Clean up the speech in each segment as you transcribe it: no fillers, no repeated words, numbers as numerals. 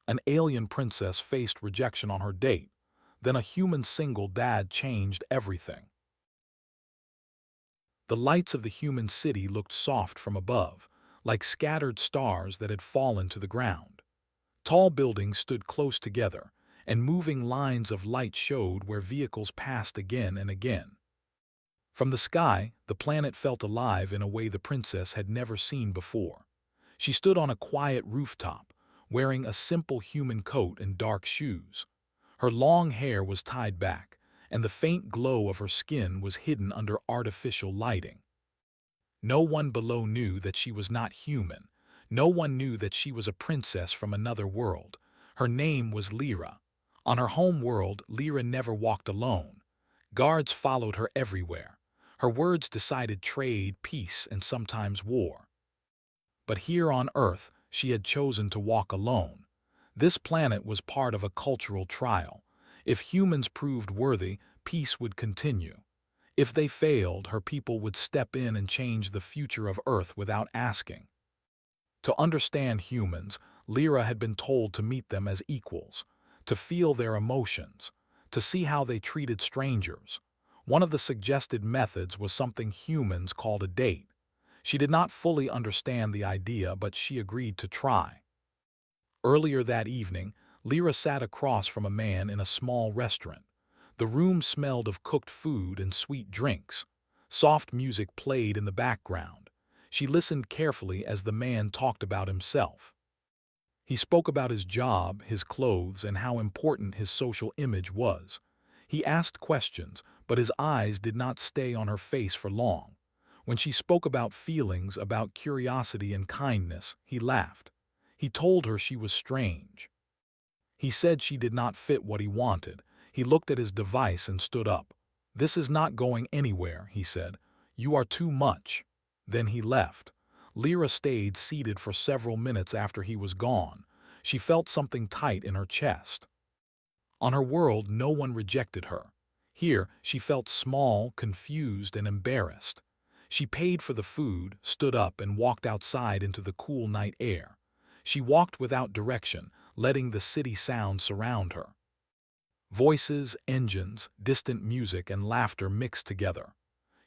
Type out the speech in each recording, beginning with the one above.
An alien princess faced rejection on her date. Then a human single dad changed everything. The lights of the human city looked soft from above, like scattered stars that had fallen to the ground. Tall buildings stood close together, and moving lines of light showed where vehicles passed again and again. From the sky, the planet felt alive in a way the princess had never seen before. She stood on a quiet rooftop, wearing a simple human coat and dark shoes. Her long hair was tied back, and the faint glow of her skin was hidden under artificial lighting. No one below knew that she was not human. No one knew that she was a princess from another world. Her name was Lyra. On her home world, Lyra never walked alone. Guards followed her everywhere. Her words decided trade, peace, and sometimes war. But here on Earth, she had chosen to walk alone. This planet was part of a cultural trial. If humans proved worthy, peace would continue. If they failed, her people would step in and change the future of Earth without asking. To understand humans, Lyra had been told to meet them as equals, to feel their emotions, to see how they treated strangers. One of the suggested methods was something humans called a date. She did not fully understand the idea, but she agreed to try. Earlier that evening, Lyra sat across from a man in a small restaurant. The room smelled of cooked food and sweet drinks. Soft music played in the background. She listened carefully as the man talked about himself. He spoke about his job, his clothes, and how important his social image was. He asked questions, but his eyes did not stay on her face for long. When she spoke about feelings, about curiosity and kindness, he laughed. He told her she was strange. He said she did not fit what he wanted. He looked at his device and stood up. "This is not going anywhere," he said. "You are too much." Then he left. Lyra stayed seated for several minutes after he was gone. She felt something tight in her chest. On her world, no one rejected her. Here, she felt small, confused, and embarrassed. She paid for the food, stood up, and walked outside into the cool night air. She walked without direction, letting the city sound surround her. Voices, engines, distant music, and laughter mixed together.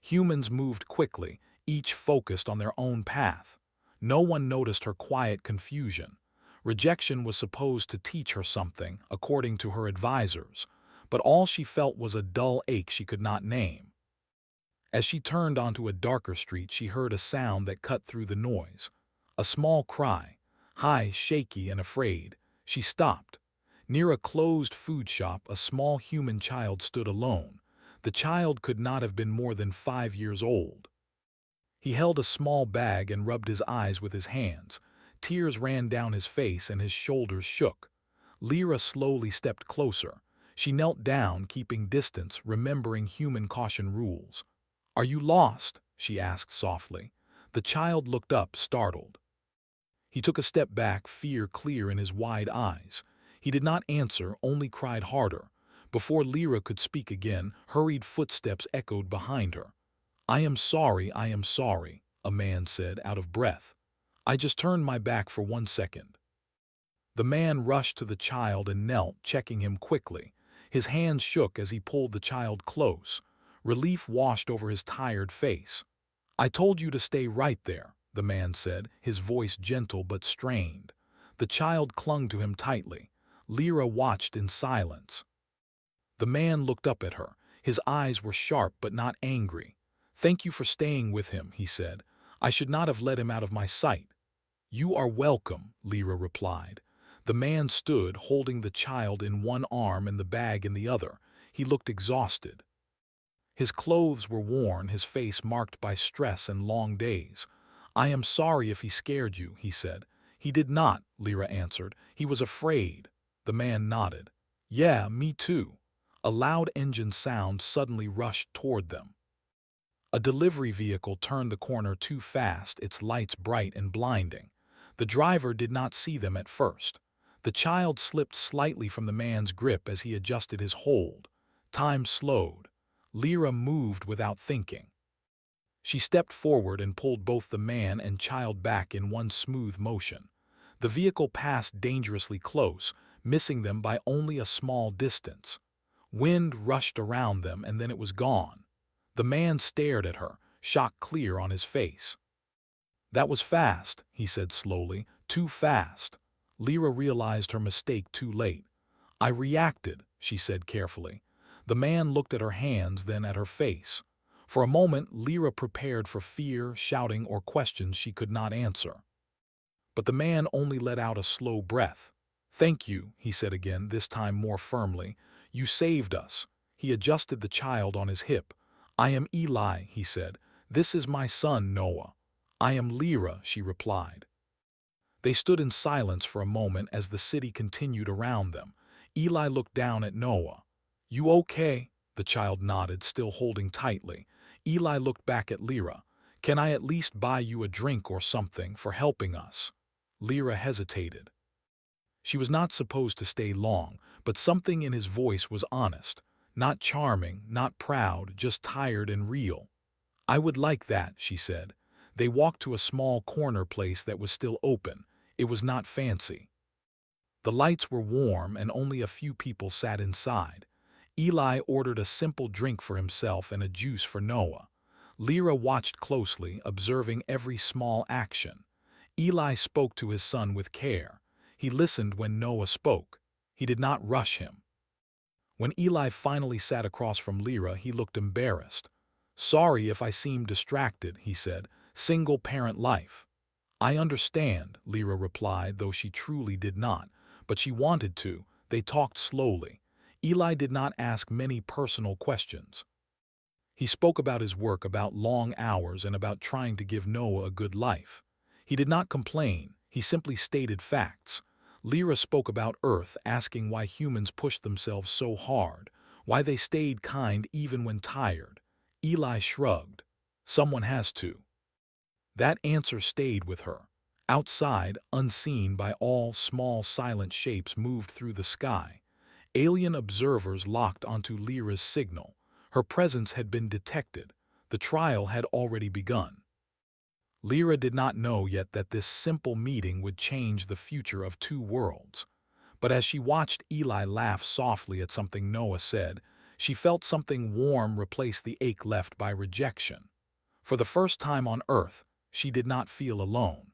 Humans moved quickly, each focused on their own path. No one noticed her quiet confusion. Rejection was supposed to teach her something, according to her advisors, but all she felt was a dull ache she could not name. As she turned onto a darker street, she heard a sound that cut through the noise. A small cry, high, shaky, and afraid. She stopped. Near a closed food shop, a small human child stood alone. The child could not have been more than 5 years old. He held a small bag and rubbed his eyes with his hands. Tears ran down his face and his shoulders shook. Lyra slowly stepped closer. She knelt down, keeping distance, remembering human caution rules. "Are you lost?" she asked softly. The child looked up, startled. He took a step back, fear clear in his wide eyes. He did not answer, only cried harder. Before Lyra could speak again, hurried footsteps echoed behind her. I am sorry," a man said, out of breath. "I just turned my back for 1 second." The man rushed to the child and knelt, checking him quickly. His hands shook as he pulled the child close. Relief washed over his tired face. "I told you to stay right there," the man said, his voice gentle but strained. The child clung to him tightly. Lyra watched in silence. The man looked up at her. His eyes were sharp but not angry. "Thank you for staying with him," he said. "I should not have let him out of my sight." "You are welcome," Lyra replied. The man stood, holding the child in one arm and the bag in the other. He looked exhausted. His clothes were worn, his face marked by stress and long days. "I am sorry if he scared you," he said. "He did not," Lyra answered. "He was afraid." The man nodded. "Yeah, me too." A loud engine sound suddenly rushed toward them. A delivery vehicle turned the corner too fast, its lights bright and blinding. The driver did not see them at first. The child slipped slightly from the man's grip as he adjusted his hold. Time slowed. Lyra moved without thinking. She stepped forward and pulled both the man and child back in one smooth motion. The vehicle passed dangerously close, missing them by only a small distance. Wind rushed around them and then it was gone. The man stared at her, shock clear on his face. "That was fast," he said slowly, "too fast." Lyra realized her mistake too late. "I reacted," she said carefully. The man looked at her hands, then at her face. For a moment, Lyra prepared for fear, shouting, or questions she could not answer. But the man only let out a slow breath. "Thank you," he said again, this time more firmly. "You saved us." He adjusted the child on his hip. "I am Eli," he said. "This is my son, Noah." "I am Lyra," she replied. They stood in silence for a moment as the city continued around them. Eli looked down at Noah. "You okay?" The child nodded, still holding tightly. Eli looked back at Lyra. "Can I at least buy you a drink or something for helping us?" Lyra hesitated. She was not supposed to stay long, but something in his voice was honest. Not charming, not proud, just tired and real. "I would like that," she said. They walked to a small corner place that was still open. It was not fancy. The lights were warm and only a few people sat inside. Eli ordered a simple drink for himself and a juice for Noah. Lyra watched closely, observing every small action. Eli spoke to his son with care. He listened when Noah spoke. He did not rush him. When Eli finally sat across from Lyra, he looked embarrassed. "Sorry if I seem distracted," he said. "Single-parent life." "I understand," Lyra replied, though she truly did not. But she wanted to. They talked slowly. Eli did not ask many personal questions. He spoke about his work, about long hours, and about trying to give Noah a good life. He did not complain. He simply stated facts. Lyra spoke about Earth, asking why humans pushed themselves so hard, why they stayed kind even when tired. Eli shrugged. "Someone has to." That answer stayed with her. Outside, unseen by all, small silent shapes moved through the sky. Alien observers locked onto Lyra's signal. Her presence had been detected. The trial had already begun. Lyra did not know yet that this simple meeting would change the future of two worlds. But as she watched Eli laugh softly at something Noah said, she felt something warm replace the ache left by rejection. For the first time on Earth, she did not feel alone.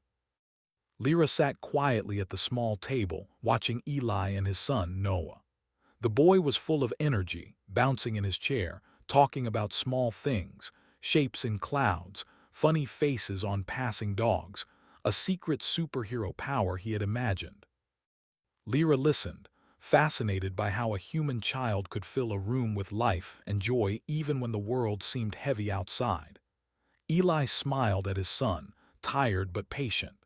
Lyra sat quietly at the small table, watching Eli and his son, Noah. The boy was full of energy, bouncing in his chair, talking about small things, shapes in clouds, funny faces on passing dogs, a secret superhero power he had imagined. Lyra listened, fascinated by how a human child could fill a room with life and joy even when the world seemed heavy outside. Eli smiled at his son, tired but patient.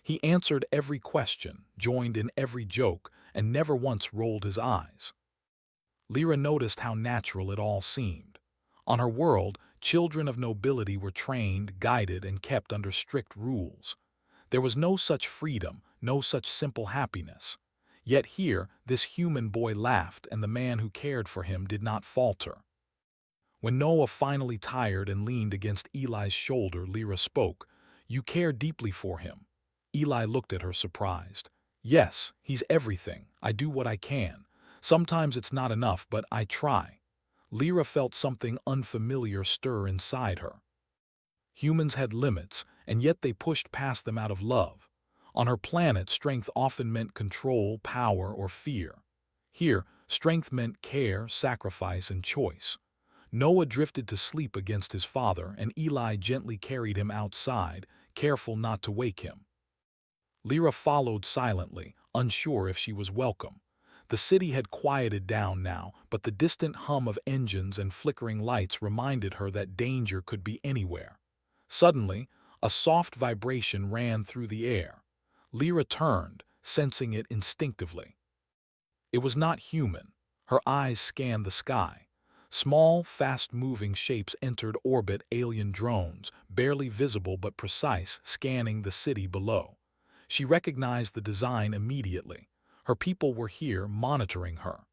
He answered every question, joined in every joke, and never once rolled his eyes. Lyra noticed how natural it all seemed. On her world, children of nobility were trained, guided, and kept under strict rules. There was no such freedom, no such simple happiness. Yet here, this human boy laughed, and the man who cared for him did not falter. When Noah finally tired and leaned against Eli's shoulder, Lyra spoke. "You care deeply for him." Eli looked at her surprised. "Yes, he's everything. I do what I can. Sometimes it's not enough, but I try." Lyra felt something unfamiliar stir inside her. Humans had limits, and yet they pushed past them out of love. On her planet, strength often meant control, power, or fear. Here, strength meant care, sacrifice, and choice. Noah drifted to sleep against his father, and Eli gently carried him outside, careful not to wake him. Lyra followed silently, unsure if she was welcome. The city had quieted down now, but the distant hum of engines and flickering lights reminded her that danger could be anywhere. Suddenly, a soft vibration ran through the air. Lyra turned, sensing it instinctively. It was not human. Her eyes scanned the sky. Small, fast-moving shapes entered orbit, alien drones, barely visible but precise, scanning the city below. She recognized the design immediately. Her people were here, monitoring her.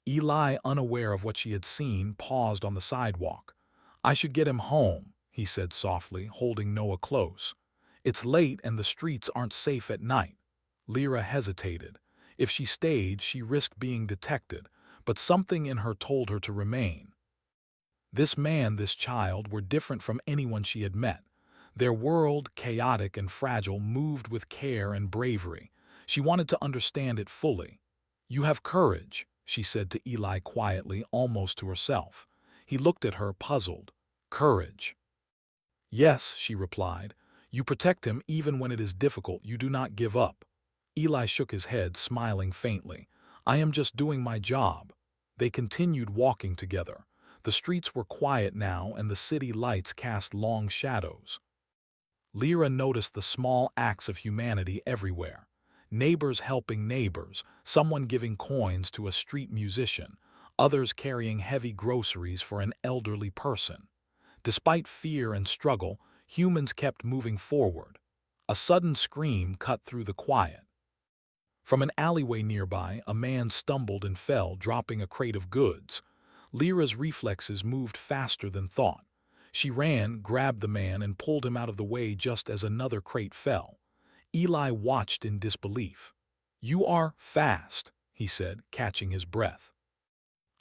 Eli, unaware of what she had seen, paused on the sidewalk. "I should get him home," he said softly, holding Noah close. "It's late and the streets aren't safe at night." Lyra hesitated. If she stayed, she risked being detected, but something in her told her to remain. This man, this child, were different from anyone she had met. Their world, chaotic and fragile, moved with care and bravery. She wanted to understand it fully. "You have courage," she said to Eli quietly, almost to herself. He looked at her, puzzled. "Courage." "Yes," she replied. "You protect him even when it is difficult. You do not give up." Eli shook his head, smiling faintly. "I am just doing my job." They continued walking together. The streets were quiet now, and the city lights cast long shadows. Lyra noticed the small acts of humanity everywhere. Neighbors helping neighbors, someone giving coins to a street musician, others carrying heavy groceries for an elderly person. Despite fear and struggle, humans kept moving forward. A sudden scream cut through the quiet. From an alleyway nearby, a man stumbled and fell, dropping a crate of goods. Lyra's reflexes moved faster than thought. She ran, grabbed the man, and pulled him out of the way just as another crate fell. Eli watched in disbelief. "You are fast," he said, catching his breath.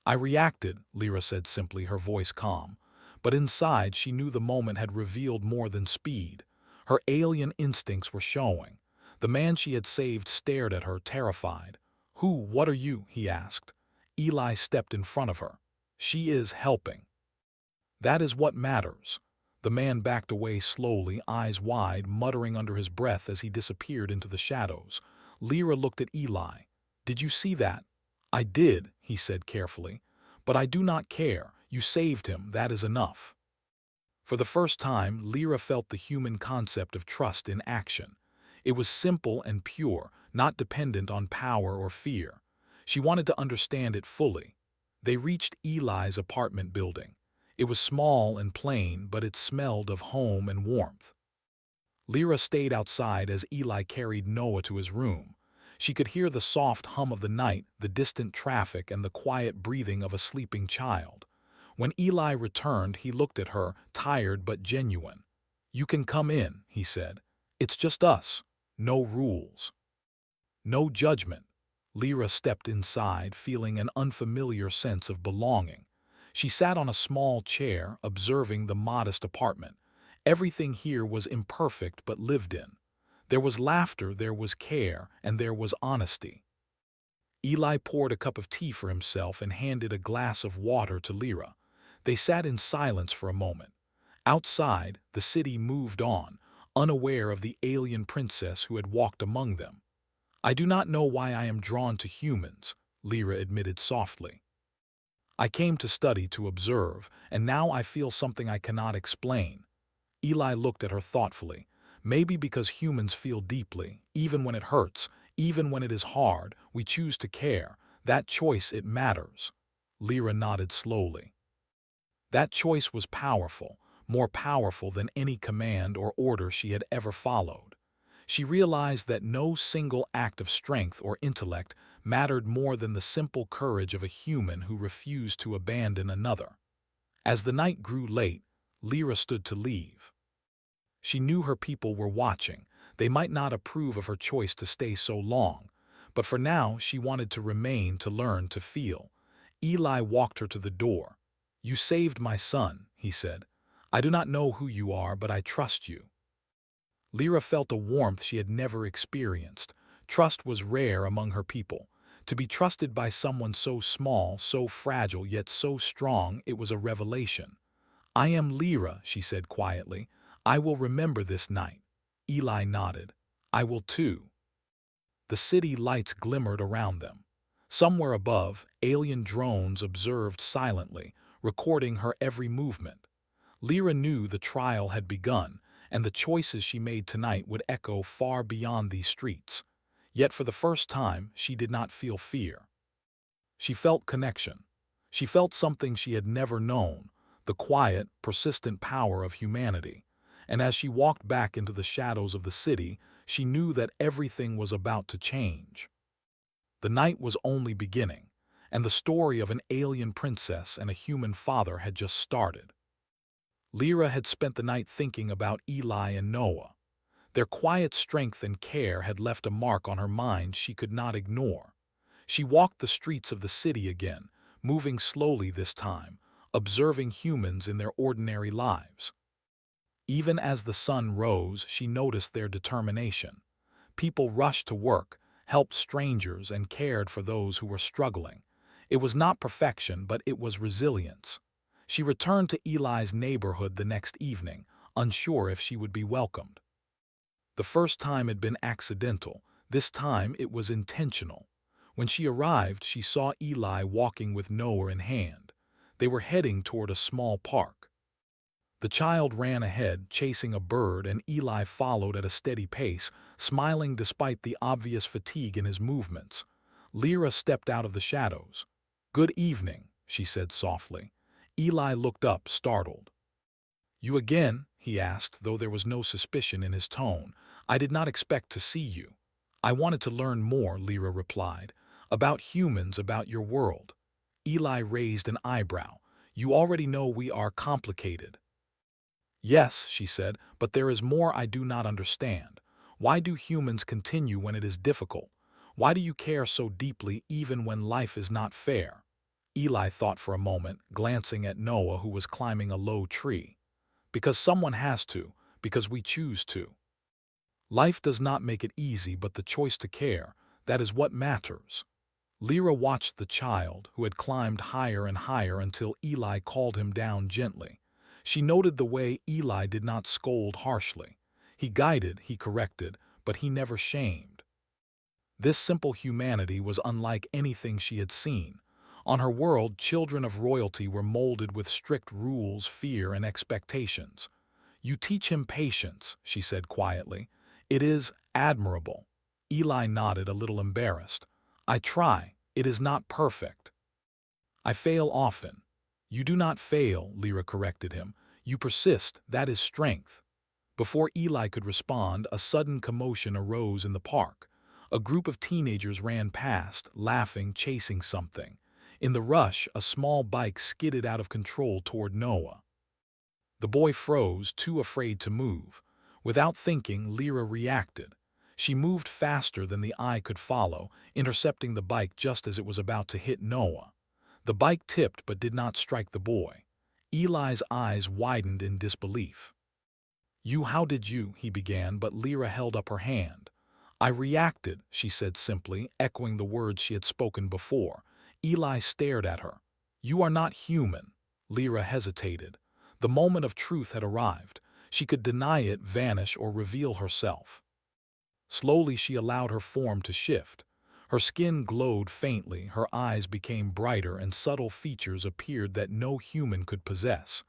"I reacted," Lyra said simply, her voice calm. But inside, she knew the moment had revealed more than speed. Her alien instincts were showing. The man she had saved stared at her, terrified. What are you?" he asked. Eli stepped in front of her. "She is helping." "That is what matters." The man backed away slowly, eyes wide, muttering under his breath as he disappeared into the shadows. Lyra looked at Eli. "Did you see that?" "I did," he said carefully. "But I do not care. You saved him, that is enough." For the first time, Lyra felt the human concept of trust in action. It was simple and pure, not dependent on power or fear. She wanted to understand it fully. They reached Eli's apartment building. It was small and plain, but it smelled of home and warmth. Lyra stayed outside as Eli carried Noah to his room. She could hear the soft hum of the night, the distant traffic, and the quiet breathing of a sleeping child. When Eli returned, he looked at her, tired but genuine. "You can come in," he said. "It's just us. No rules. No judgment." Lyra stepped inside, feeling an unfamiliar sense of belonging. She sat on a small chair, observing the modest apartment. Everything here was imperfect but lived in. There was laughter, there was care, and there was honesty. Eli poured a cup of tea for himself and handed a glass of water to Lyra. They sat in silence for a moment. Outside, the city moved on, unaware of the alien princess who had walked among them. "I do not know why I am drawn to humans," Lyra admitted softly. "I came to study, to observe, and now I feel something I cannot explain." Eli looked at her thoughtfully. "Maybe because humans feel deeply, even when it hurts, even when it is hard, we choose to care. That choice, it matters." Lyra nodded slowly. That choice was powerful, more powerful than any command or order she had ever followed. She realized that no single act of strength or intellect mattered more than the simple courage of a human who refused to abandon another. As the night grew late, Lyra stood to leave. She knew her people were watching. They might not approve of her choice to stay so long, but for now she wanted to remain, to learn, to feel. Eli walked her to the door. "You saved my son," he said. "I do not know who you are, but I trust you." Lyra felt a warmth she had never experienced. Trust was rare among her people. To be trusted by someone so small, so fragile, yet so strong, it was a revelation. "I am Lyra," she said quietly. "I will remember this night." Eli nodded. "I will too." The city lights glimmered around them. Somewhere above, alien drones observed silently, recording her every movement. Lyra knew the trial had begun, and the choices she made tonight would echo far beyond these streets. Yet for the first time, she did not feel fear. She felt connection. She felt something she had never known, the quiet, persistent power of humanity. And as she walked back into the shadows of the city, she knew that everything was about to change. The night was only beginning, and the story of an alien princess and a human father had just started. Lyra had spent the night thinking about Eli and Noah. Their quiet strength and care had left a mark on her mind she could not ignore. She walked the streets of the city again, moving slowly this time, observing humans in their ordinary lives. Even as the sun rose, she noticed their determination. People rushed to work, helped strangers, and cared for those who were struggling. It was not perfection, but it was resilience. She returned to Eli's neighborhood the next evening, unsure if she would be welcomed. The first time had been accidental. This time it was intentional. When she arrived, she saw Eli walking with Noah in hand. They were heading toward a small park. The child ran ahead, chasing a bird, and Eli followed at a steady pace, smiling despite the obvious fatigue in his movements. Lyra stepped out of the shadows. "Good evening," she said softly. Eli looked up, startled. "You again?" he asked, though there was no suspicion in his tone. "I did not expect to see you." "I wanted to learn more," Lyra replied. "About humans, about your world." Eli raised an eyebrow. "You already know we are complicated." "Yes," she said, "but there is more I do not understand. Why do humans continue when it is difficult? Why do you care so deeply even when life is not fair?" Eli thought for a moment, glancing at Noah, who was climbing a low tree. "Because someone has to, because we choose to. Life does not make it easy, but the choice to care, that is what matters." Lyra watched the child, who had climbed higher and higher until Eli called him down gently. She noted the way Eli did not scold harshly. He guided, he corrected, but he never shamed. This simple humanity was unlike anything she had seen. On her world, children of royalty were molded with strict rules, fear, and expectations. "You teach him patience," she said quietly. "It is admirable." Eli nodded, a little embarrassed. "I try. It is not perfect. I fail often." "You do not fail," Lyra corrected him. "You persist. That is strength." Before Eli could respond, a sudden commotion arose in the park. A group of teenagers ran past, laughing, chasing something. In the rush, a small bike skidded out of control toward Noah. The boy froze, too afraid to move. Without thinking, Lyra reacted. She moved faster than the eye could follow, intercepting the bike just as it was about to hit Noah. The bike tipped but did not strike the boy. Eli's eyes widened in disbelief. How did you?" he began, but Lyra held up her hand. "I reacted," she said simply, echoing the words she had spoken before. Eli stared at her. "You are not human." Lyra hesitated. The moment of truth had arrived. She could deny it, vanish, or reveal herself. Slowly she allowed her form to shift. Her skin glowed faintly, her eyes became brighter, and subtle features appeared that no human could possess.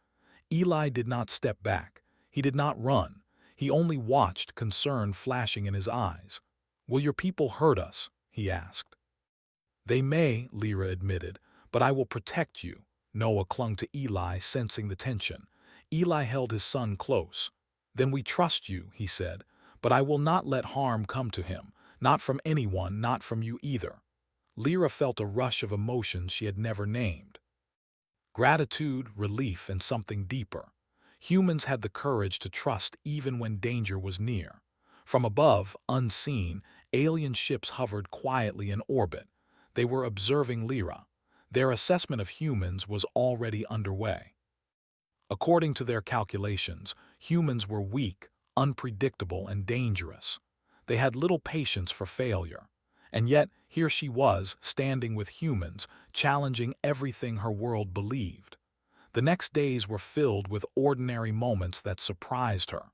Eli did not step back. He did not run. He only watched, concern flashing in his eyes. "Will your people hurt us?" he asked. "They may," Lyra admitted, "but I will protect you." Noah clung to Eli, sensing the tension. Eli held his son close. "Then we trust you," he said, "but I will not let harm come to him, not from anyone, not from you either." Lyra felt a rush of emotions she had never named. Gratitude, relief, and something deeper. Humans had the courage to trust even when danger was near. From above, unseen, alien ships hovered quietly in orbit. They were observing Lyra. Their assessment of humans was already underway. According to their calculations, humans were weak, unpredictable, and dangerous. They had little patience for failure. And yet, here she was, standing with humans, challenging everything her world believed. The next days were filled with ordinary moments that surprised her.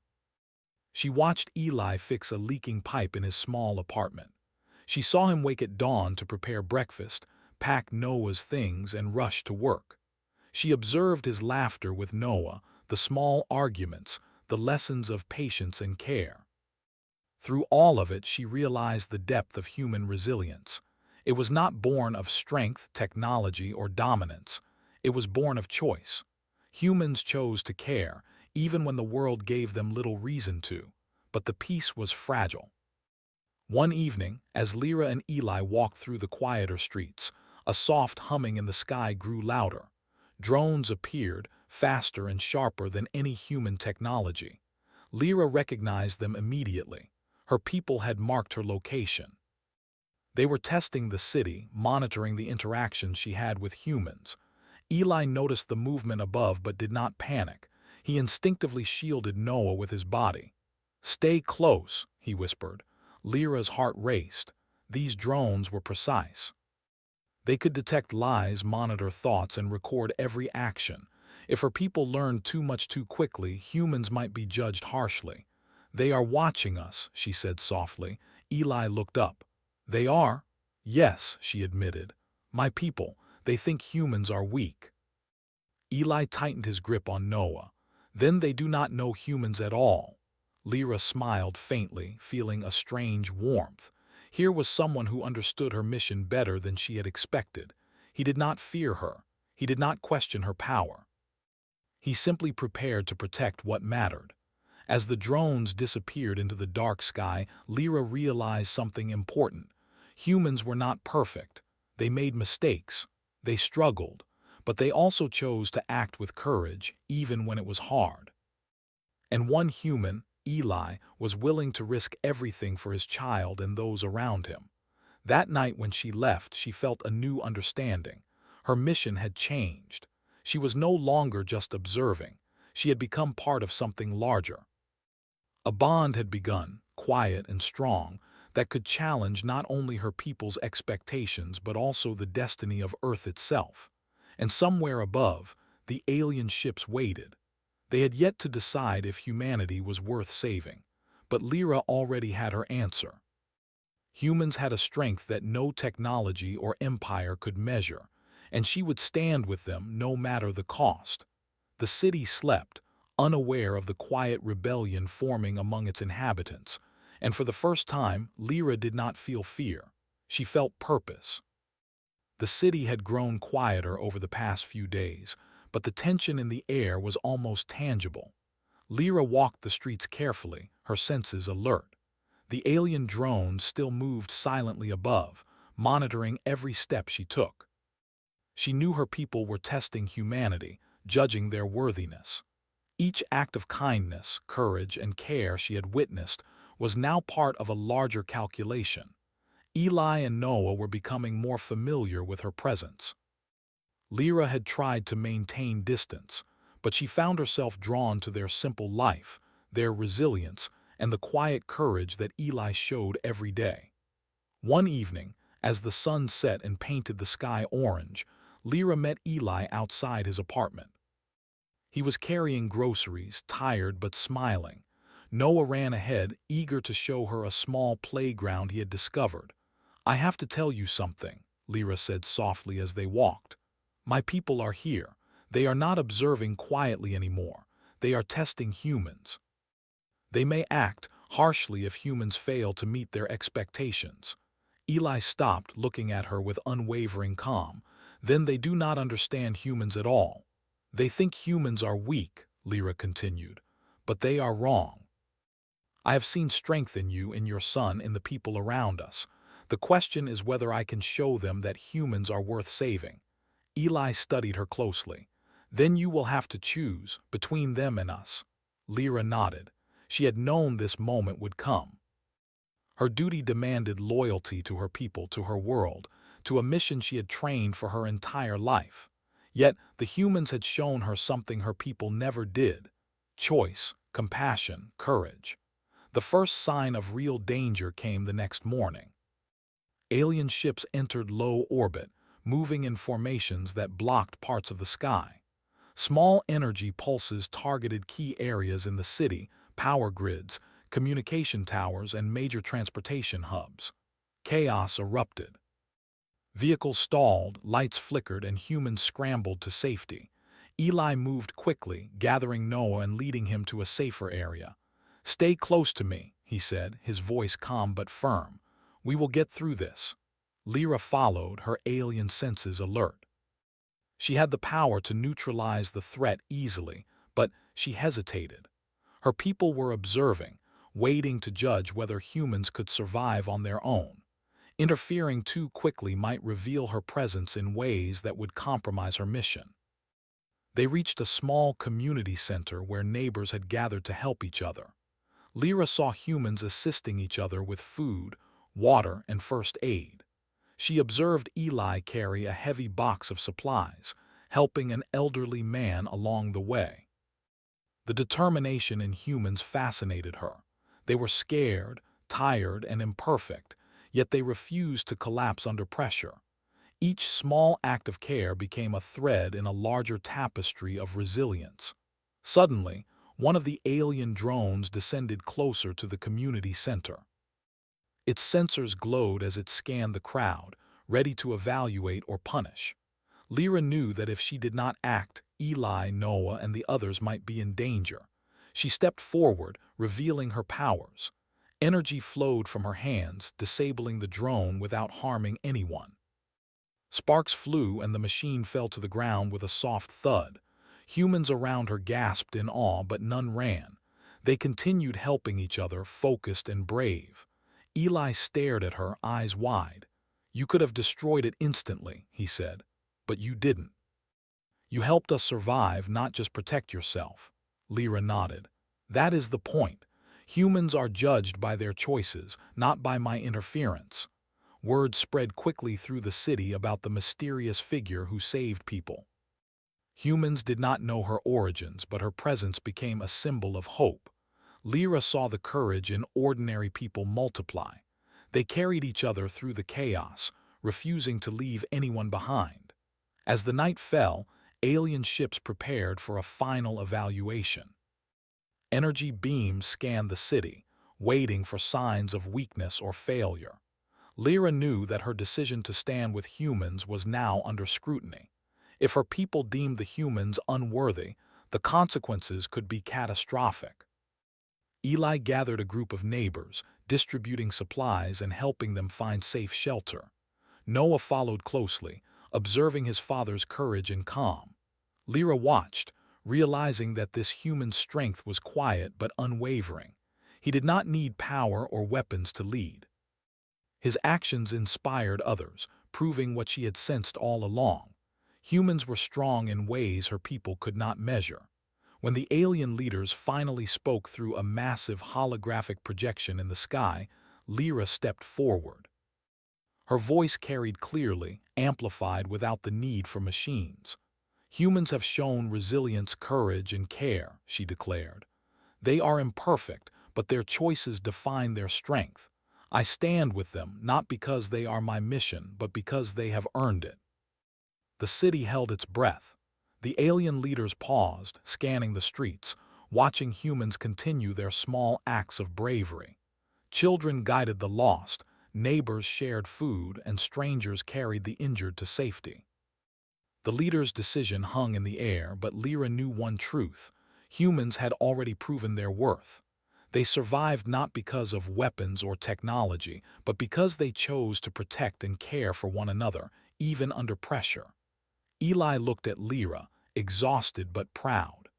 She watched Eli fix a leaking pipe in his small apartment. She saw him wake at dawn to prepare breakfast, pack Noah's things, and rush to work. She observed his laughter with Noah, the small arguments, the lessons of patience and care. Through all of it, she realized the depth of human resilience. It was not born of strength, technology, or dominance. It was born of choice. Humans chose to care, even when the world gave them little reason to. But the peace was fragile. One evening, as Lyra and Eli walked through the quieter streets, a soft humming in the sky grew louder. Drones appeared, faster and sharper than any human technology. Lyra recognized them immediately. Her people had marked her location. They were testing the city, monitoring the interactions she had with humans. Eli noticed the movement above but did not panic. He instinctively shielded Noah with his body. "Stay close," he whispered. Lyra's heart raced. These drones were precise. They could detect lies, monitor thoughts, and record every action. If her people learned too much too quickly, humans might be judged harshly. "They are watching us," she said softly. Eli looked up. "They are?" "Yes," she admitted. "My people, they think humans are weak." Eli tightened his grip on Noah. "Then they do not know humans at all." Lyra smiled faintly, feeling a strange warmth. Here was someone who understood her mission better than she had expected. He did not fear her. He did not question her power. He simply prepared to protect what mattered. As the drones disappeared into the dark sky, Lyra realized something important. Humans were not perfect. They made mistakes. They struggled. But they also chose to act with courage, even when it was hard. And one human, Eli, was willing to risk everything for his child and those around him. That night when she left, she felt a new understanding. Her mission had changed. She was no longer just observing. She had become part of something larger. A bond had begun, quiet and strong, that could challenge not only her people's expectations but also the destiny of Earth itself. And somewhere above, the alien ships waited. They had yet to decide if humanity was worth saving. But Lyra already had her answer. Humans had a strength that no technology or empire could measure, and she would stand with them no matter the cost. The city slept, unaware of the quiet rebellion forming among its inhabitants, and for the first time, Lyra did not feel fear. She felt purpose. The city had grown quieter over the past few days, but the tension in the air was almost tangible. Lyra walked the streets carefully, her senses alert. The alien drones still moved silently above, monitoring every step she took. She knew her people were testing humanity, judging their worthiness. Each act of kindness, courage, and care she had witnessed was now part of a larger calculation. Eli and Noah were becoming more familiar with her presence. Lyra had tried to maintain distance, but she found herself drawn to their simple life, their resilience, and the quiet courage that Eli showed every day. One evening, as the sun set and painted the sky orange, Lyra met Eli outside his apartment. He was carrying groceries, tired but smiling. Noah ran ahead, eager to show her a small playground he had discovered. "I have to tell you something," Lyra said softly as they walked. "My people are here. They are not observing quietly anymore. They are testing humans. They may act harshly if humans fail to meet their expectations." Eli stopped, looking at her with unwavering calm. "Then they do not understand humans at all. They think humans are weak," Lyra continued. "But they are wrong. I have seen strength in you, in your son, in the people around us. The question is whether I can show them that humans are worth saving." Eli studied her closely. "Then you will have to choose between them and us." Lyra nodded. She had known this moment would come. Her duty demanded loyalty to her people, to her world, to a mission she had trained for her entire life. Yet the humans had shown her something her people never did: choice, compassion, courage. The first sign of real danger came the next morning. Alien ships entered low orbit, moving in formations that blocked parts of the sky. Small energy pulses targeted key areas in the city: power grids, communication towers, and major transportation hubs. Chaos erupted. Vehicles stalled, lights flickered, and humans scrambled to safety. Eli moved quickly, gathering Noah and leading him to a safer area. "Stay close to me," he said, his voice calm but firm. "We will get through this." Lyra followed, her alien senses alert. She had the power to neutralize the threat easily, but she hesitated. Her people were observing, waiting to judge whether humans could survive on their own. Interfering too quickly might reveal her presence in ways that would compromise her mission. They reached a small community center where neighbors had gathered to help each other. Lyra saw humans assisting each other with food, water, and first aid. She observed Eli carry a heavy box of supplies, helping an elderly man along the way. The determination in humans fascinated her. They were scared, tired, and imperfect, yet they refused to collapse under pressure. Each small act of care became a thread in a larger tapestry of resilience. Suddenly, one of the alien drones descended closer to the community center. Its sensors glowed as it scanned the crowd, ready to evaluate or punish. Lyra knew that if she did not act, Eli, Noah, and the others might be in danger. She stepped forward, revealing her powers. Energy flowed from her hands, disabling the drone without harming anyone. Sparks flew and the machine fell to the ground with a soft thud. Humans around her gasped in awe, but none ran. They continued helping each other, focused and brave. Eli stared at her, eyes wide. "You could have destroyed it instantly," he said, "but you didn't. You helped us survive, not just protect yourself." Lyra nodded. "That is the point. Humans are judged by their choices, not by my interference." Word spread quickly through the city about the mysterious figure who saved people. Humans did not know her origins, but her presence became a symbol of hope. Lyra saw the courage in ordinary people multiply. They carried each other through the chaos, refusing to leave anyone behind. As the night fell, alien ships prepared for a final evaluation. Energy beams scanned the city, waiting for signs of weakness or failure. Lyra knew that her decision to stand with humans was now under scrutiny. If her people deemed the humans unworthy, the consequences could be catastrophic. Eli gathered a group of neighbors, distributing supplies and helping them find safe shelter. Noah followed closely, observing his father's courage and calm. Lyra watched, realizing that this human strength was quiet but unwavering. He did not need power or weapons to lead. His actions inspired others, proving what she had sensed all along. Humans were strong in ways her people could not measure. When the alien leaders finally spoke through a massive holographic projection in the sky, Lyra stepped forward. Her voice carried clearly, amplified without the need for machines. "Humans have shown resilience, courage, and care," she declared. "They are imperfect, but their choices define their strength. I stand with them, not because they are my mission, but because they have earned it." The city held its breath. The alien leaders paused, scanning the streets, watching humans continue their small acts of bravery. Children guided the lost, neighbors shared food, and strangers carried the injured to safety. The leader's decision hung in the air, but Lyra knew one truth: humans had already proven their worth. They survived not because of weapons or technology, but because they chose to protect and care for one another, even under pressure. Eli looked at Lyra, exhausted but proud.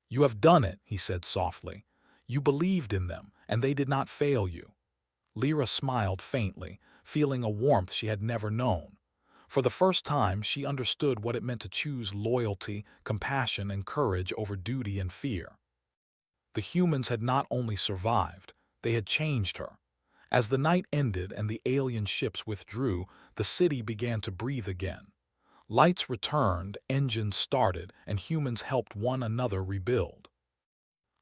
"You have done it," he said softly. "You believed in them, and they did not fail you." Lyra smiled faintly, feeling a warmth she had never known. For the first time, she understood what it meant to choose loyalty, compassion, and courage over duty and fear. The humans had not only survived, they had changed her. As the night ended and the alien ships withdrew, the city began to breathe again. Lights returned, engines started, and humans helped one another rebuild.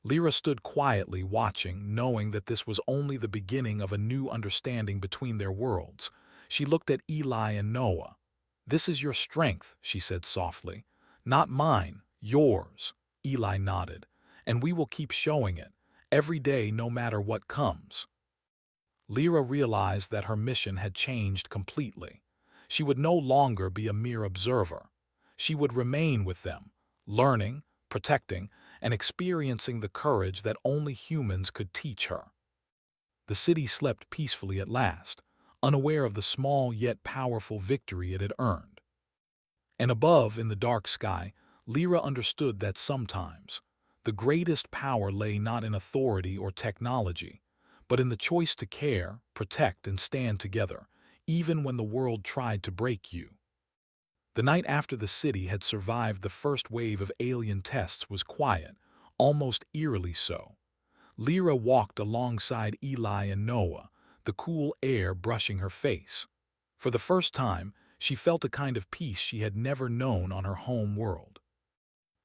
Lyra stood quietly watching, knowing that this was only the beginning of a new understanding between their worlds. She looked at Eli and Noah. "This is your strength," she said softly. "Not mine, yours." Eli nodded. "And we will keep showing it, every day, no matter what comes." Lyra realized that her mission had changed completely. She would no longer be a mere observer. She would remain with them, learning, protecting, and experiencing the courage that only humans could teach her. The city slept peacefully at last, unaware of the small yet powerful victory it had earned. And above, in the dark sky, Lyra understood that sometimes the greatest power lay not in authority or technology, but in the choice to care, protect, and stand together, even when the world tried to break you. The night after the city had survived the first wave of alien tests was quiet, almost eerily so. Lyra walked alongside Eli and Noah, the cool air brushing her face. For the first time, she felt a kind of peace she had never known on her home world.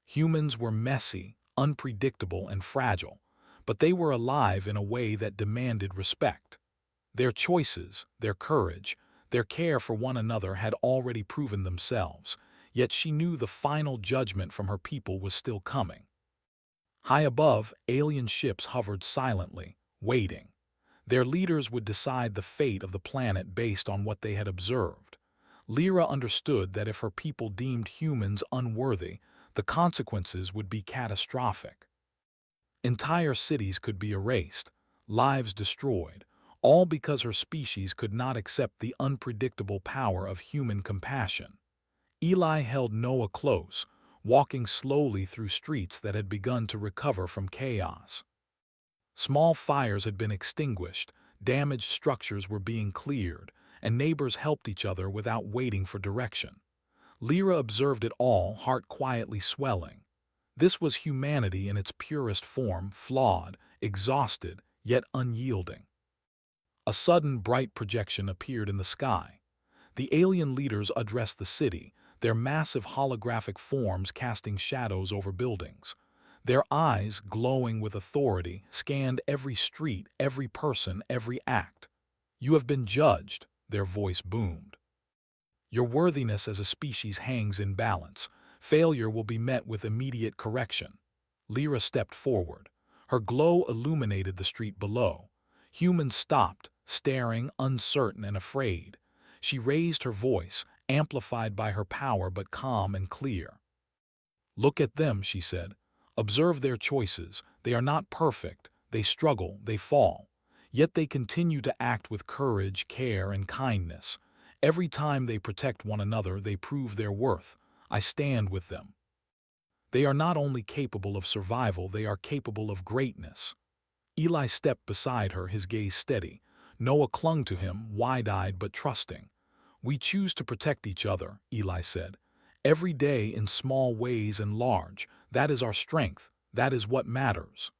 Humans were messy, unpredictable, and fragile, but they were alive in a way that demanded respect. Their choices, their courage, their care for one another had already proven themselves, yet she knew the final judgment from her people was still coming. High above, alien ships hovered silently, waiting. Their leaders would decide the fate of the planet based on what they had observed. Lyra understood that if her people deemed humans unworthy, the consequences would be catastrophic. Entire cities could be erased, lives destroyed, all because her species could not accept the unpredictable power of human compassion. Eli held Noah close, walking slowly through streets that had begun to recover from chaos. Small fires had been extinguished, damaged structures were being cleared, and neighbors helped each other without waiting for direction. Lyra observed it all, heart quietly swelling. This was humanity in its purest form, flawed, exhausted, yet unyielding. A sudden bright projection appeared in the sky. The alien leaders addressed the city, their massive holographic forms casting shadows over buildings. Their eyes, glowing with authority, scanned every street, every person, every act. "You have been judged," their voice boomed. "Your worthiness as a species hangs in balance. Failure will be met with immediate correction." Lyra stepped forward. Her glow illuminated the street below. Humans stopped, staring, uncertain and afraid. She raised her voice, amplified by her power but calm and clear. "Look at them," she said. "Observe their choices. They are not perfect. They struggle, they fall. Yet they continue to act with courage, care, and kindness. Every time they protect one another, they prove their worth. I stand with them. They are not only capable of survival, they are capable of greatness." Eli stepped beside her, his gaze steady. Noah clung to him, wide-eyed but trusting. "We choose to protect each other," Eli said. "Every day in small ways and large. That is our strength. That is what matters."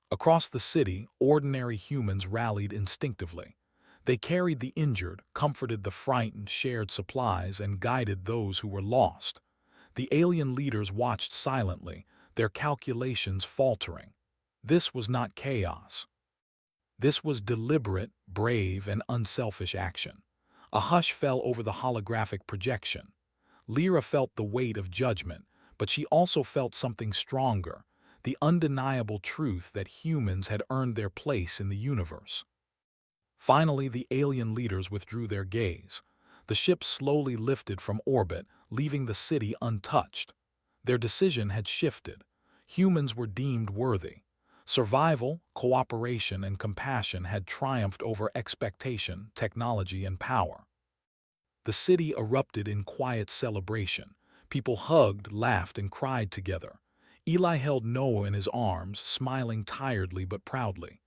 Across the city, ordinary humans rallied instinctively. They carried the injured, comforted the frightened, shared supplies, and guided those who were lost. The alien leaders watched silently, their calculations faltering. This was not chaos. This was deliberate, brave, and unselfish action. A hush fell over the holographic projection. Lyra felt the weight of judgment, but she also felt something stronger, the undeniable truth that humans had earned their place in the universe. Finally, the alien leaders withdrew their gaze. The ship slowly lifted from orbit, leaving the city untouched. Their decision had shifted. Humans were deemed worthy. Survival, cooperation, and compassion had triumphed over expectation, technology, and power. The city erupted in quiet celebration. People hugged, laughed, and cried together. Eli held Noah in his arms, smiling tiredly but proudly.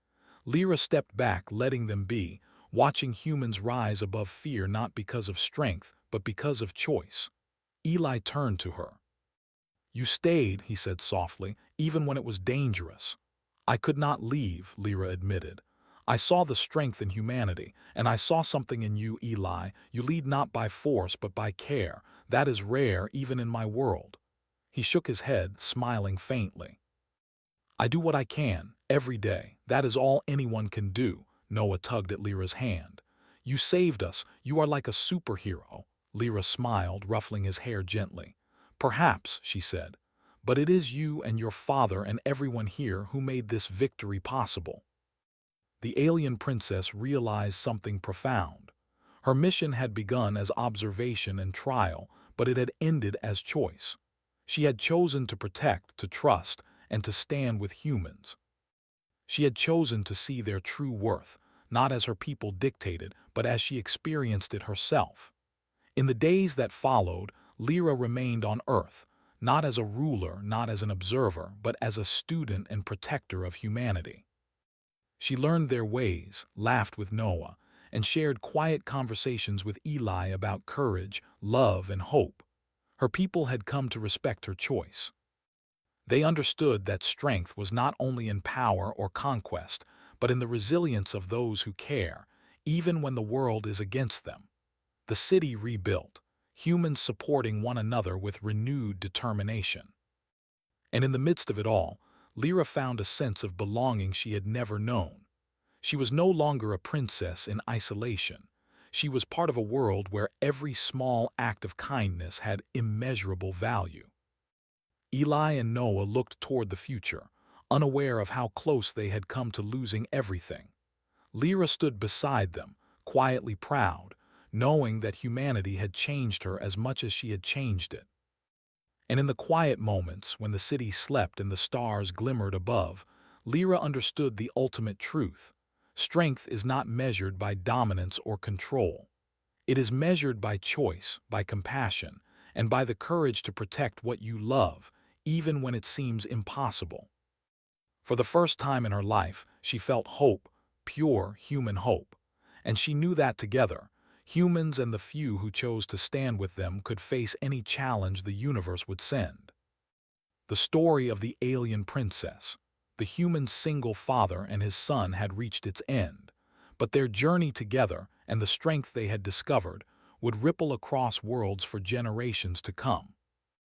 Lyra stepped back, letting them be, watching humans rise above fear not because of strength, but because of choice. Eli turned to her. "You stayed," he said softly, "even when it was dangerous." "I could not leave," Lyra admitted. "I saw the strength in humanity, and I saw something in you, Eli. You lead not by force, but by care. That is rare, even in my world." He shook his head, smiling faintly. "I do what I can, every day. That is all anyone can do." Noah tugged at Lyra's hand. "You saved us. You are like a superhero." Lyra smiled, ruffling his hair gently. "Perhaps," she said, "but it is you and your father and everyone here who made this victory possible." The alien princess realized something profound. Her mission had begun as observation and trial, but it had ended as choice. She had chosen to protect, to trust, and to stand with humans. She had chosen to see their true worth, not as her people dictated, but as she experienced it herself. In the days that followed, Lyra remained on Earth, not as a ruler, not as an observer, but as a student and protector of humanity. She learned their ways, laughed with Noah, and shared quiet conversations with Eli about courage, love, and hope. Her people had come to respect her choice. They understood that strength was not only in power or conquest, but in the resilience of those who care, even when the world is against them. The city rebuilt, humans supporting one another with renewed determination. And in the midst of it all, Lyra found a sense of belonging she had never known. She was no longer a princess in isolation. She was part of a world where every small act of kindness had immeasurable value. Eli and Noah looked toward the future, unaware of how close they had come to losing everything. Lyra stood beside them, quietly proud, knowing that humanity had changed her as much as she had changed it. And in the quiet moments when the city slept and the stars glimmered above, Lyra understood the ultimate truth. Strength is not measured by dominance or control. It is measured by choice, by compassion, and by the courage to protect what you love, even when it seems impossible. For the first time in her life, she felt hope, pure human hope. And she knew that together, humans and the few who chose to stand with them could face any challenge the universe would send. The story of the alien princess. The human single father and his son had reached its end, but their journey together and the strength they had discovered would ripple across worlds for generations to come.